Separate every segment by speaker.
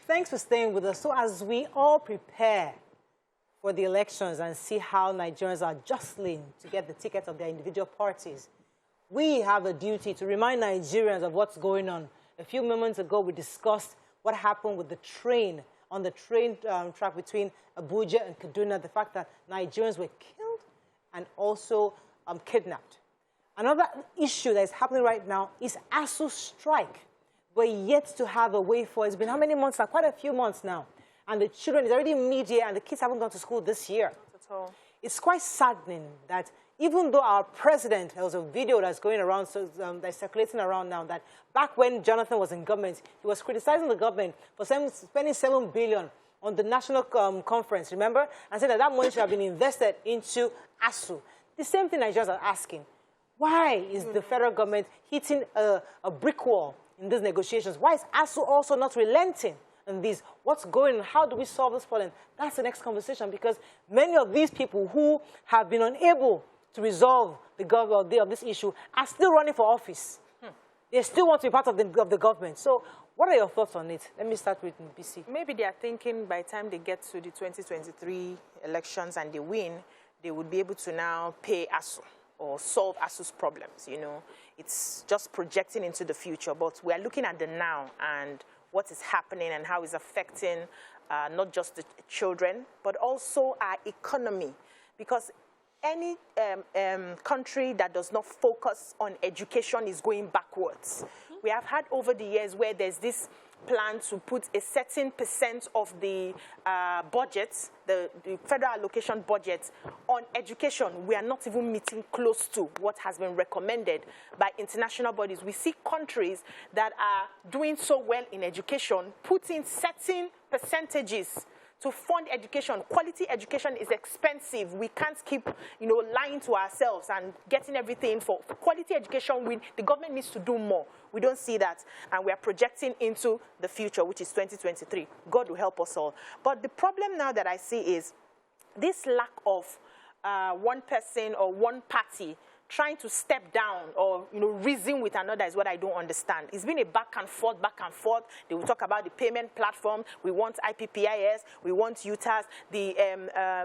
Speaker 1: thanks for staying with us. So as we all prepare for the elections and see how Nigerians are jostling to get the tickets of their individual parties, we have a duty to remind Nigerians of what's going on. A few moments ago, we discussed what happened with the train, on the train track between Abuja and Kaduna, the fact that Nigerians were killed and also kidnapped. Another issue that is happening right now is ASUU strike. We're yet to have a way for it. It's been how many months now? Quite a few months now. And the children is already mid-year, and the kids haven't gone to school this year.
Speaker 2: Not at all.
Speaker 1: It's quite saddening that even though our president, there was a video that's going around, that's circulating around now, that back when Jonathan was in government, he was criticizing the government for spending $7 billion on the national conference, remember? And said that that money should have been invested into ASUU. The same thing Nigerians are asking. Why is the federal government hitting a brick wall in these negotiations? Why is ASUU also not relenting in these? What's going on? How do we solve this problem? That's the next conversation, because many of these people who have been unable to resolve of this issue are still running for office. They still want to be part of the government. So what are your thoughts on it? Let me start with BC.
Speaker 2: Maybe they are thinking by the time they get to the 2023 elections and they win, they would be able to now pay ASUU or solve ASUU's problems, you know. It's just projecting into the future, but we are looking at the now and what is happening and how it's affecting not just the children, but also our economy. Because any country that does not focus on education is going backwards. We have had over the years where there's this plan to put a certain % of the budget, the federal allocation budget, on education. We are not even meeting close to what has been recommended by international bodies. We see countries that are doing so well in education, putting certain percentages to fund education. Quality education is expensive. We can't keep, you know, lying to ourselves and getting everything for quality education. The government needs to do more. We don't see that, and we are projecting into the future, which is 2023. God will help us all. But the problem now that I see is this lack of one person or one party trying to step down or, you know, reason with another is what I don't understand. It's been a back and forth, back and forth. They will talk about the payment platform. We want IPPIS. We want UTAS. The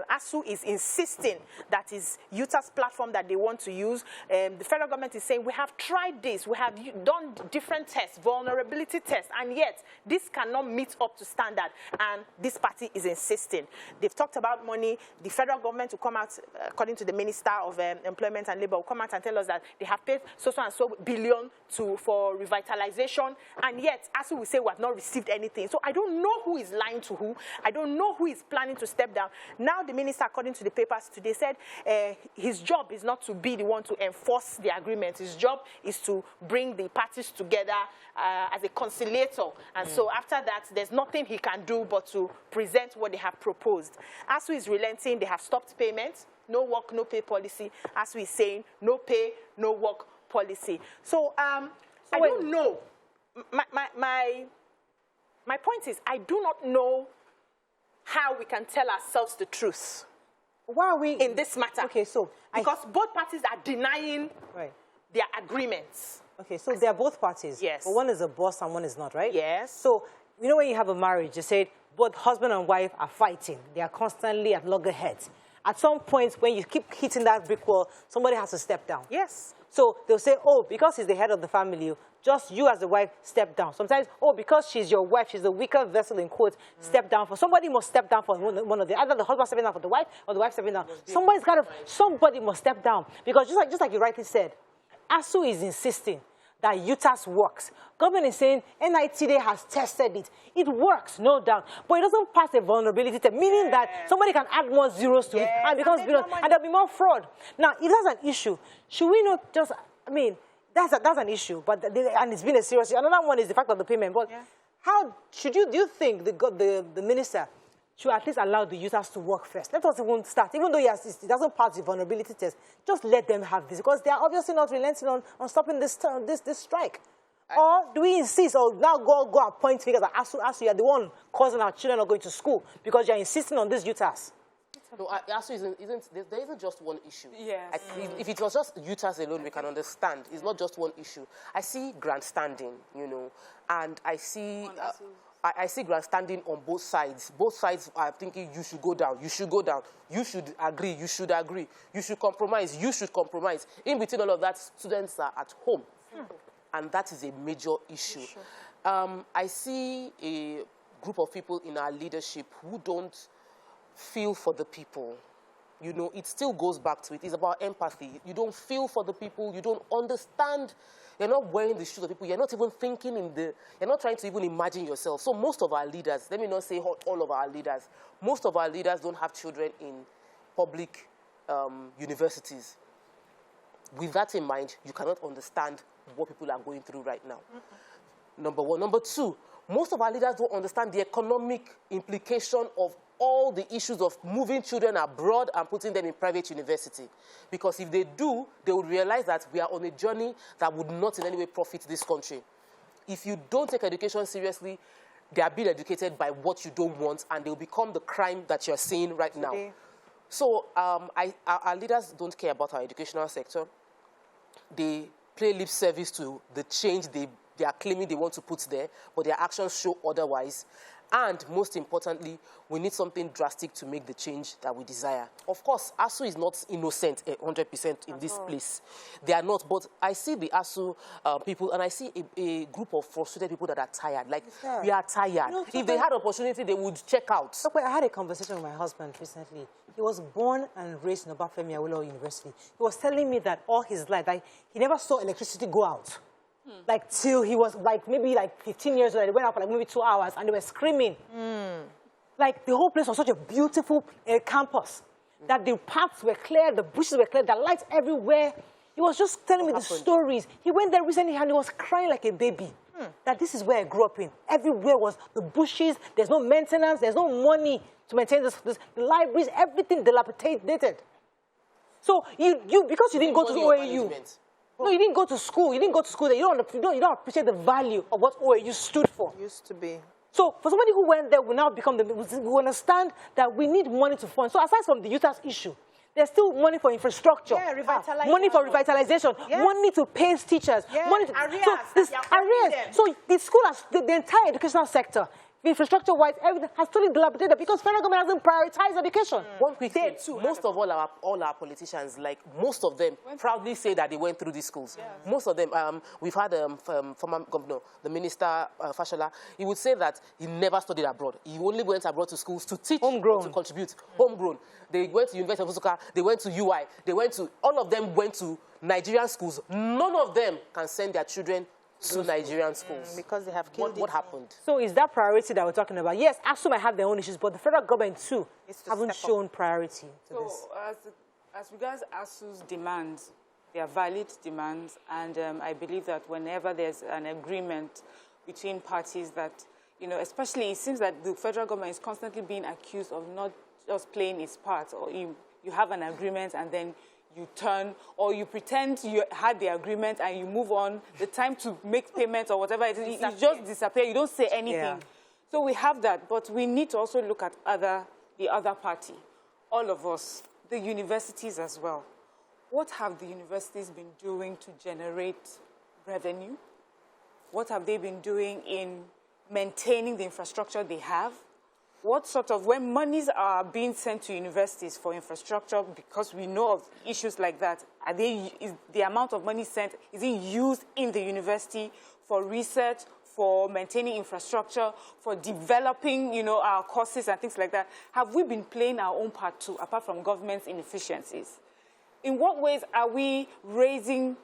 Speaker 2: ASUU is insisting that is UTAS platform that they want to use. The federal government is saying, we have tried this. We have done different tests, vulnerability tests, and yet this cannot meet up to standard. And this party is insisting. They've talked about money. The federal government will come out, according to the Minister of Employment and Labour, will come out and tell us that they have paid so and so billion for revitalization, and yet ASUU will say we have not received anything. So I don't know who is lying to who. I don't know who is planning to step down. Now the minister, according to the papers today, said his job is not to be the one to enforce the agreement. His job is to bring the parties together as a conciliator. And so after that, there's nothing he can do but to present what they have proposed. ASUU is relenting. They have stopped payments. No work, no pay policy. As we're saying, no pay, no work policy. So, I don't know. My point is, I do not know how we can tell ourselves the truth.
Speaker 1: Why are we
Speaker 2: in this matter? Okay, so because both parties are denying their agreements.
Speaker 1: Okay, so they are both parties.
Speaker 2: Yes.
Speaker 1: But one is a boss and one is not, right?
Speaker 2: Yes.
Speaker 1: So, you know when you have a marriage, you say both husband and wife are fighting. They are constantly at loggerheads. At some point, when you keep hitting that brick wall, somebody has to step down.
Speaker 2: Yes.
Speaker 1: So they'll say, oh, because he's the head of the family, just you as the wife step down. Sometimes, oh, because she's your wife, she's the weaker vessel in quotes, step down for. Somebody must step down for one of the, either the husband stepping down for the wife or the wife stepping down. Somebody must step down. Because just like you rightly said, ASUU is insisting that UTAS works. Government is saying NITD has tested it. It works, no doubt. But it doesn't pass a vulnerability test, meaning that somebody can add more zeros to it and becomes billion, and there'll be more fraud. Now, if that's an issue, should we not just, I mean, that's an issue, but and it's been a serious issue. Another one is the fact of the payment. But how should do you think the minister should at least allow the users to work first? Let us even start. Even though it doesn't pass the vulnerability test, just let them have this, because they are obviously not relenting on stopping this strike. Or do we insist, or now go and point fingers at ASUU, you are the one causing our children not going to school because you're insisting on this UTAS?
Speaker 3: No, ASUU there isn't just one issue.
Speaker 2: Yes.
Speaker 3: If it was just UTAS alone, we can understand. It's not just one issue. I see grandstanding, you know, and I see I see grandstanding on both sides. Both sides are thinking you should go down, you should go down, you should agree, you should agree, you should compromise, you should compromise. In between all of that, students are at home. And that is a major issue. Sure. I see a group of people in our leadership who don't feel for the people. You know, it still goes back to it. It's about empathy. You don't feel for the people. You don't understand. You're not wearing the shoes of people. You're not even thinking you're not trying to even imagine yourself. So most of our leaders, let me not say all of our leaders, most of our leaders don't have children in public universities. With that in mind, you cannot understand what people are going through right now. Number one. Number two, most of our leaders don't understand the economic implication of all the issues of moving children abroad and putting them in private university. Because if they do, they would realize that we are on a journey that would not in any way profit this country. If you don't take education seriously, they are being educated by what you don't want, and they will become the crime that you're seeing right now. So our leaders don't care about our educational sector. They pay lip service to the change they are claiming they want to put there, but their actions show otherwise. And most importantly, we need something drastic to make the change that we desire. Of course, ASUU is not innocent 100% in this place. They are not, but I see the ASUU people, and I see a group of frustrated people that are tired. Like, we are tired. No, if they had opportunity, they would check out.
Speaker 1: Look, I had a conversation with my husband recently. He was born and raised in Obafemi Awolowo University. He was telling me that all his life, like, he never saw electricity go out. Like, till he was, like, maybe, like, 15 years old, and they went out for, like, maybe 2 hours, and they were screaming. Like, the whole place was such a beautiful campus, that the paths were clear, the bushes were clear, the lights everywhere. He was just telling me the stories. He went there recently, and he was crying like a baby. That this is where I grew up in. Everywhere was the bushes, there's no maintenance, there's no money to maintain the libraries, everything dilapidated. So, because you didn't go to the OAU, no, you didn't go to school. You didn't go to school. You don't appreciate the value of what OAU stood for.
Speaker 2: Used to be.
Speaker 1: So for somebody who went there, will now become who understand that we need money to fund. So aside from the UTAS issue, there's still money for infrastructure.
Speaker 2: Yeah,
Speaker 1: money for revitalization. Yes. Money to pay teachers.
Speaker 2: Yeah.
Speaker 1: Money to,
Speaker 2: arrears.
Speaker 1: So this arrears. So the school has the entire educational sector, infrastructure-wise, everything has totally dilapidated because federal government hasn't prioritized education.
Speaker 3: One quick thing, most of all our politicians, like most of them, proudly say that they went through these schools. Yes. Most of them, we've had former governor, the minister, Fashola, he would say that he never studied abroad. He only went abroad to schools to teach, to contribute, homegrown. They went to University of Nsukka, they went to UI, all of them went to Nigerian schools. None of them can send their children to Nigerian schools.
Speaker 2: Because they have killed
Speaker 3: what happened?
Speaker 1: So is that priority that we're talking about? Yes, ASUU might have their own issues, but the federal government too haven't shown priority to this.
Speaker 4: As regards ASUU's demands, they are valid demands, and I believe that whenever there's an agreement between parties that, you know, especially it seems that the federal government is constantly being accused of not just playing its part, or you have an agreement and then you turn, or you pretend you had the agreement and you move on. The time to make payments or whatever it is, you just disappear. You don't say anything. Yeah. So we have that, but we need to also look at the other party, all of us, the universities as well. What have the universities been doing to generate revenue? What have they been doing in maintaining the infrastructure they have? What sort of, when monies are being sent to universities for infrastructure, because we know of issues like that, is the amount of money sent, is it used in the university for research, for maintaining infrastructure, for developing, you know, our courses and things like that? Have we been playing our own part too, apart from government's inefficiencies? In what ways are we raising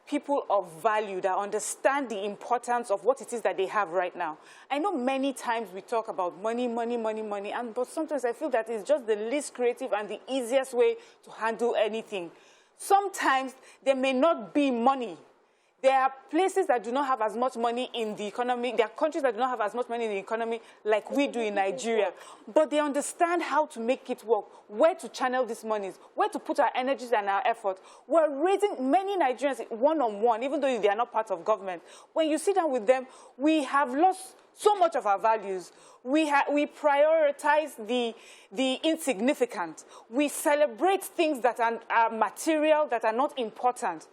Speaker 4: people of value that understand the importance of what it is that they have right now? I know many times we talk about money, but sometimes I feel that it's just the least creative and the easiest way to handle anything. Sometimes there may not be money. There are places that do not have as much money in the economy. There are countries that do not have as much money in the economy like we do in Nigeria. But they understand how to make it work, where to channel these monies, where to put our energies and our effort. We're raising many Nigerians one-on-one, even though they are not part of government. When you sit down with them, we have lost so much of our values. We prioritize the insignificant. We celebrate things that are material, that are not important.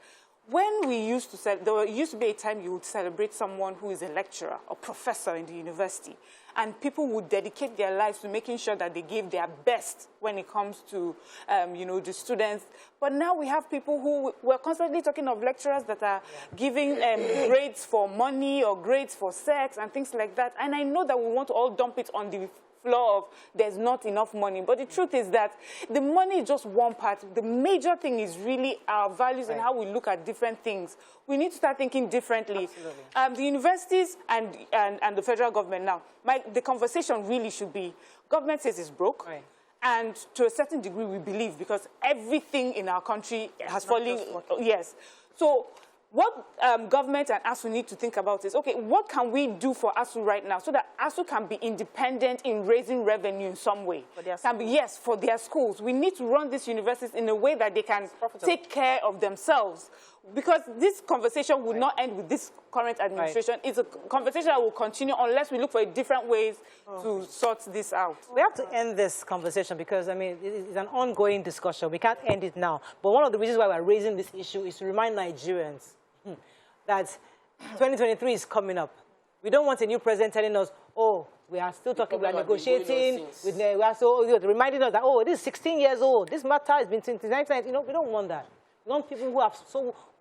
Speaker 4: when we used to there used to be a time you would celebrate someone who is a lecturer or professor in the university, and people would dedicate their lives to making sure that they give their best when it comes to, you know, the students. But now we have people who we're constantly talking of lecturers that are giving grades for money or grades for sex and things like that. And I know that we want to all dump it on the floor of there's not enough money. But the truth is that the money is just one part. The major thing is really our values and how we look at different things. We need to start thinking differently. The universities and the federal government now, the conversation really should be, government says it's broke. And to a certain degree, we believe, because everything in our country has fallen. Yes. So what government and ASUU need to think about is, okay, what can we do for ASUU right now so that ASUU can be independent in raising revenue in some way? Yes, for their schools. We need to run these universities in a way that they can take care of themselves. Because this conversation will not end with this current administration. It's a conversation that will continue unless we look for different ways to sort this out.
Speaker 1: We have to end this conversation because, I mean, it's an ongoing discussion. We can't end it now. But one of the reasons why we're raising this issue is to remind Nigerians that 2023 is coming up. We don't want a new president telling us, oh, we are still talking, we are negotiating, we are so reminding us that, oh, this is 16 years old, this matter has been since 1990. You know, we don't want that. We want people who have,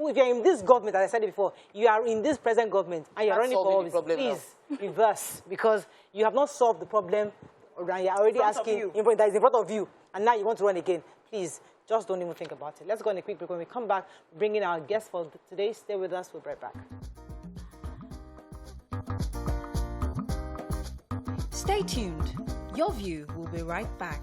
Speaker 1: if you're in this government, as I said it before, you are in this present government and you're running for office, please reverse, because you have not solved the problem, and you're already asking, that is in front of you, and now you want to run again. Please, just don't even think about it. Let's go on a quick break. When we come back, bring in our guest for today. Stay with us. We'll be right back.
Speaker 5: Stay tuned. Your View will be right back.